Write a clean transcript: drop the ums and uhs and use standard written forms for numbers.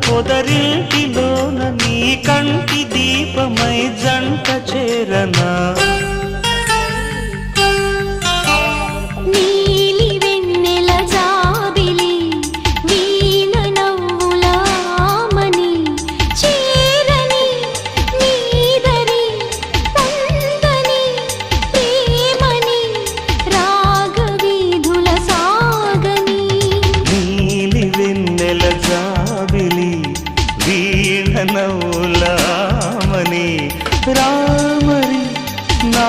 పొదరింటిలోన నీ కంటి దీపమై జంట చేరనా నీలి వెన్నెల జాబిలి వీణ నవ్వుల ఆమని చేరని నీదరి పొందని ప్రేమని రాగవీధుల సాగని నీలి వెన్నెల జాబిలి వీణ నవ్వులామని రామరి నా